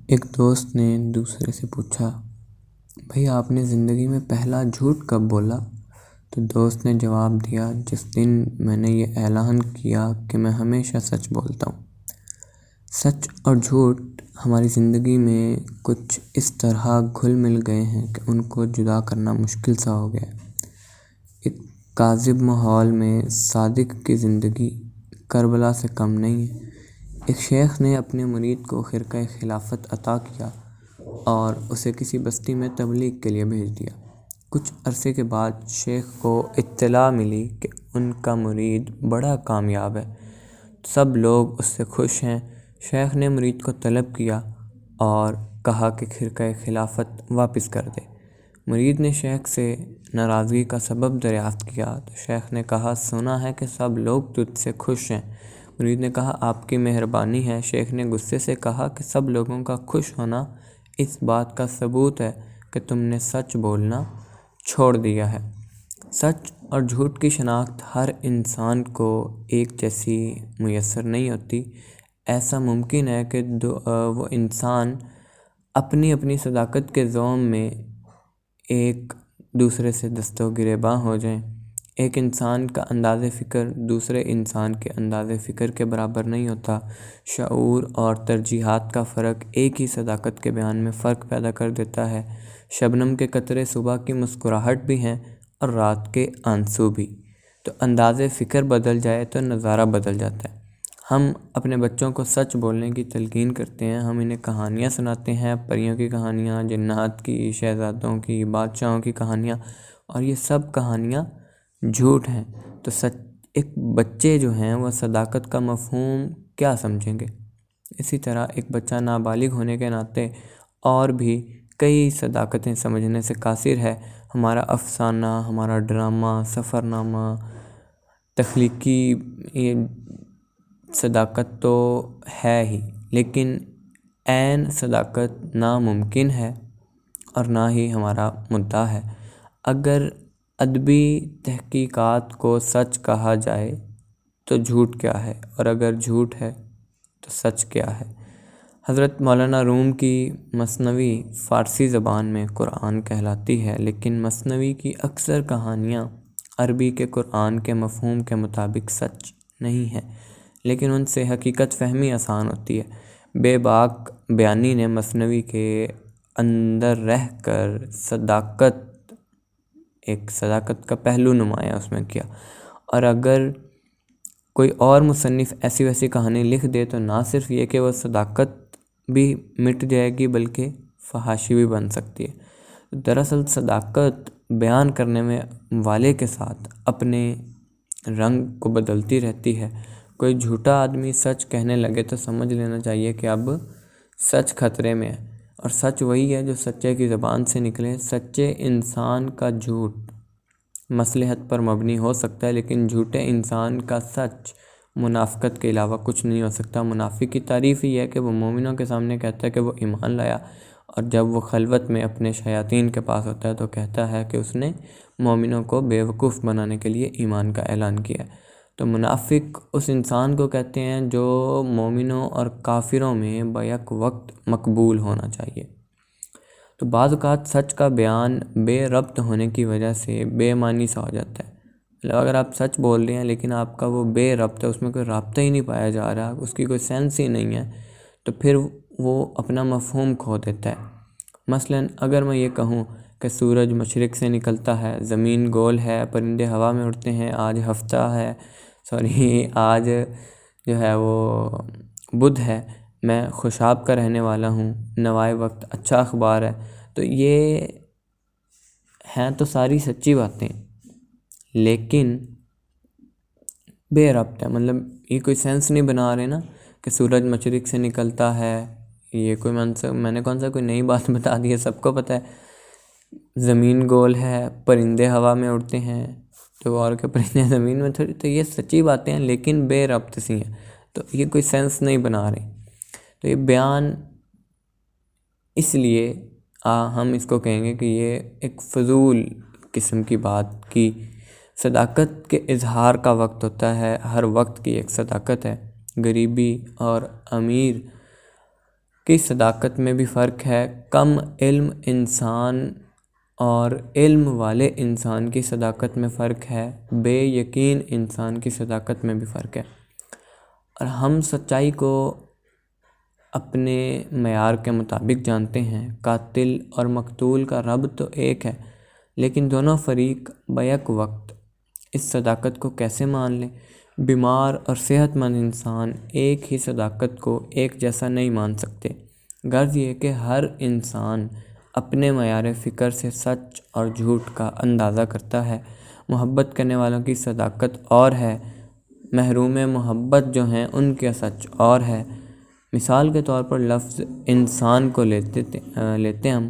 ایک دوست نے دوسرے سے پوچھا، بھئی آپ نے زندگی میں پہلا جھوٹ کب بولا؟ تو دوست نے جواب دیا، جس دن میں نے یہ اعلان کیا کہ میں ہمیشہ سچ بولتا ہوں۔ سچ اور جھوٹ ہماری زندگی میں کچھ اس طرح گھل مل گئے ہیں کہ ان کو جدا کرنا مشکل سا ہو گیا ہے۔ ایک کاذب ماحول میں صادق کی زندگی کربلا سے کم نہیں ہے۔ ایک شیخ نے اپنے مرید کو خرقہ خلافت عطا کیا اور اسے کسی بستی میں تبلیغ کے لیے بھیج دیا۔ کچھ عرصے کے بعد شیخ کو اطلاع ملی کہ ان کا مرید بڑا کامیاب ہے، سب لوگ اس سے خوش ہیں۔ شیخ نے مرید کو طلب کیا اور کہا کہ خرقہ خلافت واپس کر دے۔ مرید نے شیخ سے ناراضگی کا سبب دریافت کیا تو شیخ نے کہا، سنا ہے کہ سب لوگ تجھ سے خوش ہیں۔ مرید نے کہا، آپ کی مہربانی ہے۔ شیخ نے غصے سے کہا کہ سب لوگوں کا خوش ہونا اس بات کا ثبوت ہے کہ تم نے سچ بولنا چھوڑ دیا ہے۔ سچ اور جھوٹ کی شناخت ہر انسان کو ایک جیسی میسر نہیں ہوتی۔ ایسا ممکن ہے کہ وہ انسان اپنی اپنی صداقت کے زوم میں ایک دوسرے سے دست و گریباں ہو جائیں۔ ایک انسان کا انداز فکر دوسرے انسان کے انداز فکر کے برابر نہیں ہوتا۔ شعور اور ترجیحات کا فرق ایک ہی صداقت کے بیان میں فرق پیدا کر دیتا ہے۔ شبنم کے قطرے صبح کی مسکراہٹ بھی ہیں اور رات کے آنسو بھی۔ تو انداز فکر بدل جائے تو نظارہ بدل جاتا ہے۔ ہم اپنے بچوں کو سچ بولنے کی تلقین کرتے ہیں۔ ہم انہیں کہانیاں سناتے ہیں، پریوں کی کہانیاں، جنات کی، شہزادوں کی، بادشاہوں کی کہانیاں، اور یہ سب کہانیاں جھوٹ ہیں۔ تو ایک بچے جو ہیں وہ صداقت کا مفہوم کیا سمجھیں گے؟ اسی طرح ایک بچہ نابالغ ہونے کے ناطے اور بھی کئی صداقتیں سمجھنے سے قاصر ہے۔ ہمارا افسانہ، ہمارا ڈرامہ، سفر نامہ، تخلیقی یہ صداقت تو ہے ہی، لیکن عین صداقت ناممکن ہے اور نہ ہی ہمارا مدعا ہے۔ اگر ادبی تحقیقات کو سچ کہا جائے تو جھوٹ کیا ہے، اور اگر جھوٹ ہے تو سچ کیا ہے؟ حضرت مولانا روم کی مثنوی فارسی زبان میں قرآن کہلاتی ہے، لیکن مثنوی کی اکثر کہانیاں عربی کے قرآن کے مفہوم کے مطابق سچ نہیں ہیں، لیکن ان سے حقیقت فہمی آسان ہوتی ہے۔ بے باک بیانی نے مثنوی کے اندر رہ کر صداقت کا پہلو نمایاں اس میں کیا، اور اگر کوئی اور مصنف ایسی ویسی کہانی لکھ دے تو نہ صرف یہ کہ وہ صداقت بھی مٹ جائے گی بلکہ فحاشی بھی بن سکتی ہے۔ دراصل صداقت بیان کرنے میں والے کے ساتھ اپنے رنگ کو بدلتی رہتی ہے۔ کوئی جھوٹا آدمی سچ کہنے لگے تو سمجھ لینا چاہیے کہ اب سچ خطرے میں ہے، اور سچ وہی ہے جو سچے کی زبان سے نکلے۔ سچے انسان کا جھوٹ مصلحت پر مبنی ہو سکتا ہے، لیکن جھوٹے انسان کا سچ منافقت کے علاوہ کچھ نہیں ہو سکتا۔ منافق کی تعریف ہی ہے کہ وہ مومنوں کے سامنے کہتا ہے کہ وہ ایمان لایا، اور جب وہ خلوت میں اپنے شیاطین کے پاس ہوتا ہے تو کہتا ہے کہ اس نے مومنوں کو بیوقوف بنانے کے لیے ایمان کا اعلان کیا ہے۔ تو منافق اس انسان کو کہتے ہیں جو مومنوں اور کافروں میں بیک وقت مقبول ہونا چاہیے۔ تو بعض اوقات سچ کا بیان بے ربط ہونے کی وجہ سے بے معنی سا ہو جاتا ہے۔ مطلب اگر آپ سچ بول رہے ہیں لیکن آپ کا وہ بے ربط ہے، اس میں کوئی رابطہ ہی نہیں پایا جا رہا، اس کی کوئی سینس ہی نہیں ہے، تو پھر وہ اپنا مفہوم کھو دیتا ہے۔ مثلاً اگر میں یہ کہوں کہ سورج مشرق سے نکلتا ہے، زمین گول ہے، پرندے ہوا میں اڑتے ہیں، آج ہفتہ ہے، آج جو ہے وہ بدھ ہے، میں خوشاب کا رہنے والا ہوں، نوائے وقت اچھا اخبار ہے، تو یہ ہیں تو ساری سچی باتیں، لیکن بے ربط ہے۔ مطلب یہ کوئی سینس نہیں بنا رہے نا کہ سورج مشرق سے نکلتا ہے، یہ کوئی میں نے کون سا کوئی نئی بات بتا دی ہے، سب کو پتہ ہے۔ زمین گول ہے، پرندے ہوا میں اڑتے ہیں، تو اور کے پرندے زمین میں تھوڑی، تو یہ سچی باتیں ہیں لیکن بے ربط سی ہیں، تو یہ کوئی سینس نہیں بنا رہے۔ تو یہ بیان اس لیے ہم اس کو کہیں گے کہ یہ ایک فضول قسم کی بات کی۔ صداقت کے اظہار کا وقت ہوتا ہے، ہر وقت کی ایک صداقت ہے۔ غریبی اور امیر کی صداقت میں بھی فرق ہے، کم علم انسان اور علم والے انسان کی صداقت میں فرق ہے، بے یقین انسان کی صداقت میں بھی فرق ہے۔ اور ہم سچائی کو اپنے معیار کے مطابق جانتے ہیں، قاتل اور مقتول کا رب تو ایک ہے، لیکن دونوں فریق بیک وقت اس صداقت کو کیسے مان لیں؟ بیمار اور صحت مند انسان ایک ہی صداقت کو ایک جیسا نہیں مان سکتے۔ غرض یہ کہ ہر انسان اپنے معیار فکر سے سچ اور جھوٹ کا اندازہ کرتا ہے۔ محبت کرنے والوں کی صداقت اور ہے، محروم محبت جو ہیں ان کا سچ اور ہے۔ مثال کے طور پر لفظ انسان کو لیتے ہم۔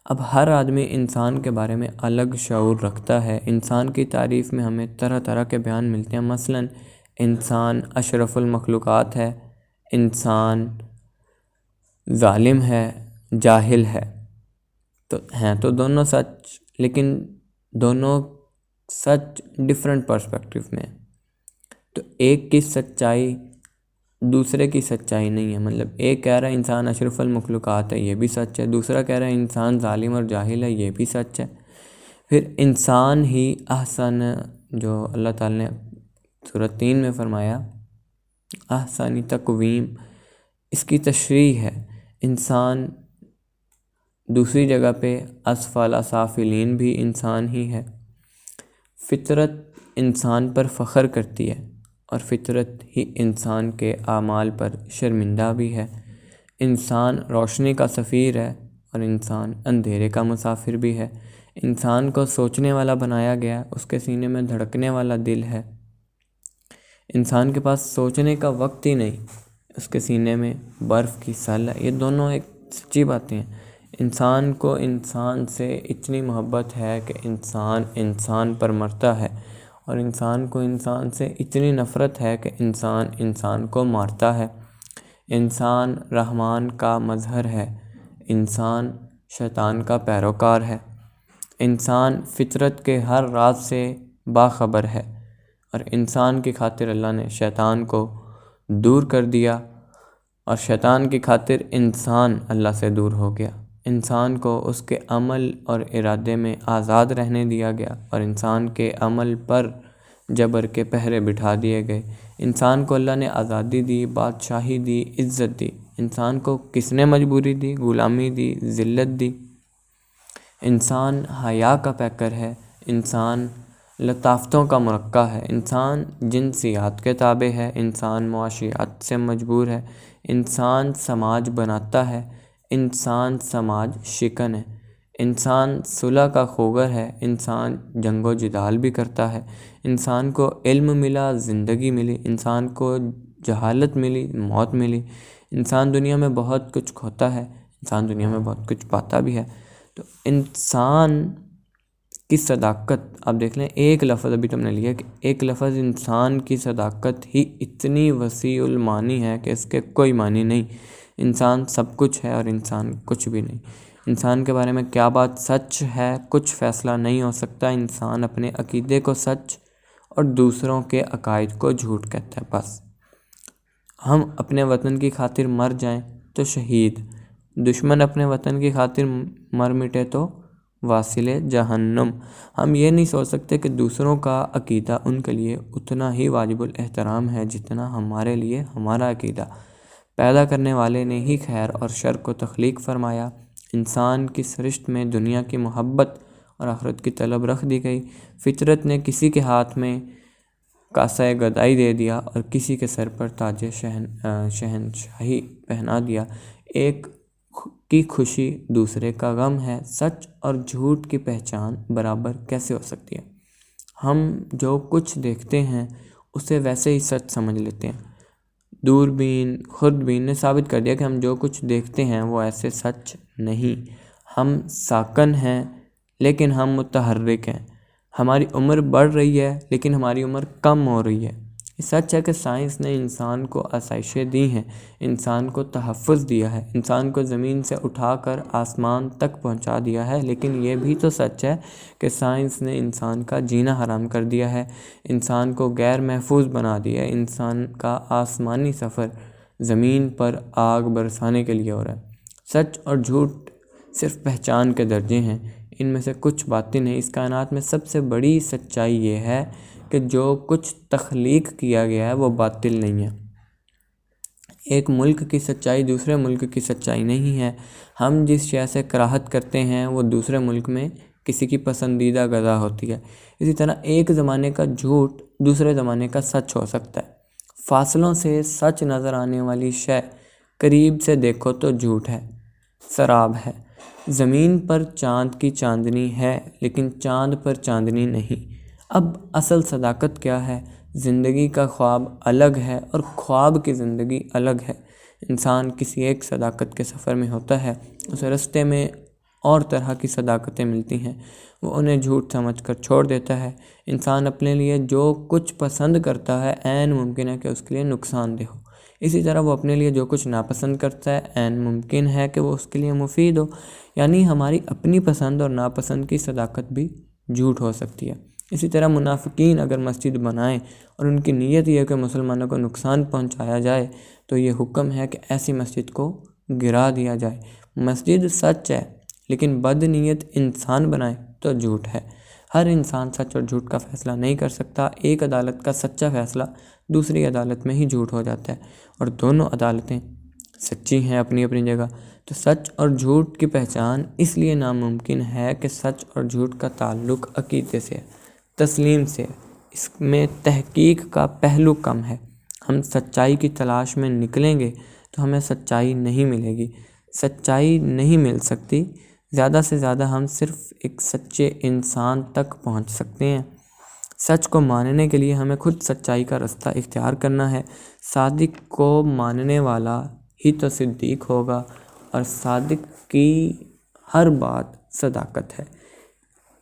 اب ہر آدمی انسان کے بارے میں الگ شعور رکھتا ہے۔ انسان کی تعریف میں ہمیں طرح طرح کے بیان ملتے ہیں، مثلا انسان اشرف المخلوقات ہے، انسان ظالم ہے، جاہل ہے، تو دونوں سچ، لیکن دونوں سچ ڈیفرنٹ پرسپیکٹیو میں۔ تو ایک کی سچائی دوسرے کی سچائی نہیں ہے، مطلب ایک کہہ رہا ہے انسان اشرف المخلوقات ہے، یہ بھی سچ ہے، دوسرا کہہ رہا ہے انسان ظالم اور جاہل ہے، یہ بھی سچ ہے۔ پھر انسان ہی احسن، جو اللہ تعالیٰ نے سورۃ 3 میں فرمایا احسنی تقویم، اس کی تشریح ہے۔ انسان دوسری جگہ پہ اسفل سافلین بھی انسان ہی ہے۔ فطرت انسان پر فخر کرتی ہے اور فطرت ہی انسان کے اعمال پر شرمندہ بھی ہے۔ انسان روشنی کا سفیر ہے اور انسان اندھیرے کا مسافر بھی ہے۔ انسان کو سوچنے والا بنایا گیا، اس کے سینے میں دھڑکنے والا دل ہے۔ انسان کے پاس سوچنے کا وقت ہی نہیں، اس کے سینے میں برف کی سل ہے۔ یہ دونوں ایک سچی باتیں ہیں۔ انسان کو انسان سے اتنی محبت ہے کہ انسان پر مرتا ہے، اور انسان کو انسان سے اتنی نفرت ہے کہ انسان کو مارتا ہے۔ انسان رحمان کا مظہر ہے، انسان شیطان کا پیروکار ہے۔ انسان فطرت کے ہر راز سے باخبر ہے، اور انسان کی خاطر اللہ نے شیطان کو دور کر دیا، اور شیطان کی خاطر انسان اللہ سے دور ہو گیا۔ انسان کو اس کے عمل اور ارادے میں آزاد رہنے دیا گیا، اور انسان کے عمل پر جبر کے پہرے بٹھا دیے گئے۔ انسان کو اللہ نے آزادی دی، بادشاہی دی، عزت دی۔ انسان کو کس نے مجبوری دی؟ غلامی دی، ذلت دی۔ انسان حیا کا پیکر ہے، انسان لطافتوں کا مرقع ہے، انسان جنسیات کے تابع ہے، انسان معاشیات سے مجبور ہے، انسان سماج بناتا ہے، انسان سماج شکن ہے، انسان صلح کا خوگر ہے، انسان جنگ و جدال بھی کرتا ہے۔ انسان کو علم ملا، زندگی ملی، انسان کو جہالت ملی، موت ملی۔ انسان دنیا میں بہت کچھ کھوتا ہے، انسان دنیا میں بہت کچھ پاتا بھی ہے۔ تو انسان کی صداقت آپ دیکھ لیں، ایک لفظ ابھی تم نے لیا کہ ایک لفظ انسان کی صداقت ہی اتنی وسیع المعانی ہے کہ اس کے کوئی معنی نہیں۔ انسان سب کچھ ہے اور انسان کچھ بھی نہیں۔ انسان کے بارے میں کیا بات سچ ہے کچھ فیصلہ نہیں ہو سکتا۔ انسان اپنے عقیدے کو سچ اور دوسروں کے عقائد کو جھوٹ کہتا ہے، بس۔ ہم اپنے وطن کی خاطر مر جائیں تو شہید، دشمن اپنے وطن کی خاطر مر مٹے تو واصل جہنم۔ ہم یہ نہیں سوچ سکتے کہ دوسروں کا عقیدہ ان کے لیے اتنا ہی واجب الاحترام ہے جتنا ہمارے لیے ہمارا عقیدہ۔ پیدا کرنے والے نے ہی خیر اور شر کو تخلیق فرمایا۔ انسان کی سرشت میں دنیا کی محبت اور آخرت کی طلب رکھ دی گئی۔ فطرت نے کسی کے ہاتھ میں کاسہ گدائی دے دیا اور کسی کے سر پر تاج شہنشاہی پہنا دیا۔ ایک کی خوشی دوسرے کا غم ہے۔ سچ اور جھوٹ کی پہچان برابر کیسے ہو سکتی ہے؟ ہم جو کچھ دیکھتے ہیں اسے ویسے ہی سچ سمجھ لیتے ہیں۔ دوربین، خوردبین نے ثابت کر دیا کہ ہم جو کچھ دیکھتے ہیں وہ ایسے سچ نہیں۔ ہم ساکن ہیں لیکن ہم متحرک ہیں۔ ہماری عمر بڑھ رہی ہے لیکن ہماری عمر کم ہو رہی ہے۔ یہ سچ ہے کہ سائنس نے انسان کو آسائشیں دی ہیں، انسان کو تحفظ دیا ہے، انسان کو زمین سے اٹھا کر آسمان تک پہنچا دیا ہے، لیکن یہ بھی تو سچ ہے کہ سائنس نے انسان کا جینا حرام کر دیا ہے، انسان کو غیر محفوظ بنا دیا ہے۔ انسان کا آسمانی سفر زمین پر آگ برسانے کے لیے ہو رہا ہے۔ سچ اور جھوٹ صرف پہچان کے درجے ہیں، ان میں سے کچھ باطن ہیں۔ اس کائنات میں سب سے بڑی سچائی یہ ہے کہ جو کچھ تخلیق کیا گیا ہے وہ باطل نہیں ہے۔ ایک ملک کی سچائی دوسرے ملک کی سچائی نہیں ہے۔ ہم جس شے سے کراہت کرتے ہیں وہ دوسرے ملک میں کسی کی پسندیدہ غذا ہوتی ہے۔ اسی طرح ایک زمانے کا جھوٹ دوسرے زمانے کا سچ ہو سکتا ہے۔ فاصلوں سے سچ نظر آنے والی شے قریب سے دیکھو تو جھوٹ ہے، سراب ہے۔ زمین پر چاند کی چاندنی ہے لیکن چاند پر چاندنی نہیں۔ اب اصل صداقت کیا ہے؟ زندگی کا خواب الگ ہے اور خواب کی زندگی الگ ہے۔ انسان کسی ایک صداقت کے سفر میں ہوتا ہے، اسے رستے میں اور طرح کی صداقتیں ملتی ہیں، وہ انہیں جھوٹ سمجھ کر چھوڑ دیتا ہے۔ انسان اپنے لیے جو کچھ پسند کرتا ہے عین ممکن ہے کہ اس کے لیے نقصان دہ ہو، اسی طرح وہ اپنے لیے جو کچھ ناپسند کرتا ہے عین ممکن ہے کہ وہ اس کے لیے مفید ہو۔ یعنی ہماری اپنی پسند اور ناپسند کی صداقت بھی جھوٹ ہو سکتی ہے۔ اسی طرح منافقین اگر مسجد بنائیں اور ان کی نیت یہ ہے کہ مسلمانوں کو نقصان پہنچایا جائے تو یہ حکم ہے کہ ایسی مسجد کو گرا دیا جائے۔ مسجد سچ ہے لیکن بد نیت انسان بنائے تو جھوٹ ہے۔ ہر انسان سچ اور جھوٹ کا فیصلہ نہیں کر سکتا۔ ایک عدالت کا سچا فیصلہ دوسری عدالت میں ہی جھوٹ ہو جاتا ہے، اور دونوں عدالتیں سچی ہیں اپنی اپنی جگہ۔ تو سچ اور جھوٹ کی پہچان اس لیے ناممکن ہے کہ سچ اور جھوٹ کا تعلق عقیدے سے ہے، تسلیم سے ہے، اس میں تحقیق کا پہلو کم ہے۔ ہم سچائی کی تلاش میں نکلیں گے تو ہمیں سچائی نہیں ملے گی، سچائی نہیں مل سکتی۔ زیادہ سے زیادہ ہم صرف ایک سچے انسان تک پہنچ سکتے ہیں۔ سچ کو ماننے کے لیے ہمیں خود سچائی کا رستہ اختیار کرنا ہے۔ صادق کو ماننے والا ہی تو صدیق ہوگا، اور صادق کی ہر بات صداقت ہے۔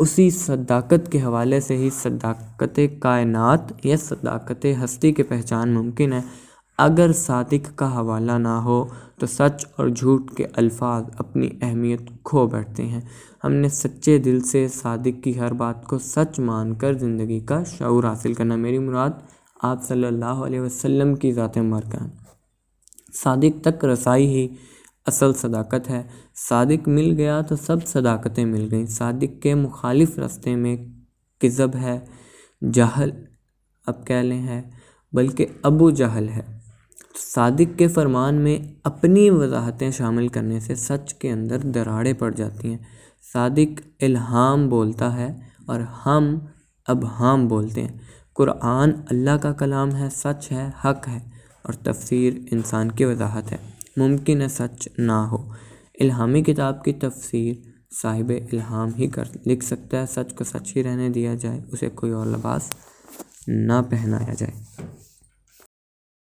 اسی صداقت کے حوالے سے ہی صداقت کائنات یا صداقت ہستی کی پہچان ممکن ہے۔ اگر صادق کا حوالہ نہ ہو تو سچ اور جھوٹ کے الفاظ اپنی اہمیت کھو بیٹھتے ہیں۔ ہم نے سچے دل سے صادق کی ہر بات کو سچ مان کر زندگی کا شعور حاصل کرنا۔ میری مراد آپ صلی اللہ علیہ وسلم کی ذات مبارکہ۔ صادق تک رسائی ہی اصل صداقت ہے۔ صادق مل گیا تو سب صداقتیں مل گئیں۔ صادق کے مخالف راستے میں کذب ہے، جہل اب کہہ لیں ہے، بلکہ ابو جہل ہے۔ صادق کے فرمان میں اپنی وضاحتیں شامل کرنے سے سچ کے اندر دراڑیں پڑ جاتی ہیں۔ صادق الہام بولتا ہے اور ہم ابہام بولتے ہیں۔ قرآن اللہ کا کلام ہے، سچ ہے، حق ہے، اور تفسیر انسان کی وضاحت ہے۔ ممکن ہے سچ نہ ہو۔ الہامی کتاب کی تفسیر صاحب الہام ہی لکھ سکتا ہے۔ سچ کو سچ ہی رہنے دیا جائے، اسے کوئی اور لباس نہ پہنایا جائے۔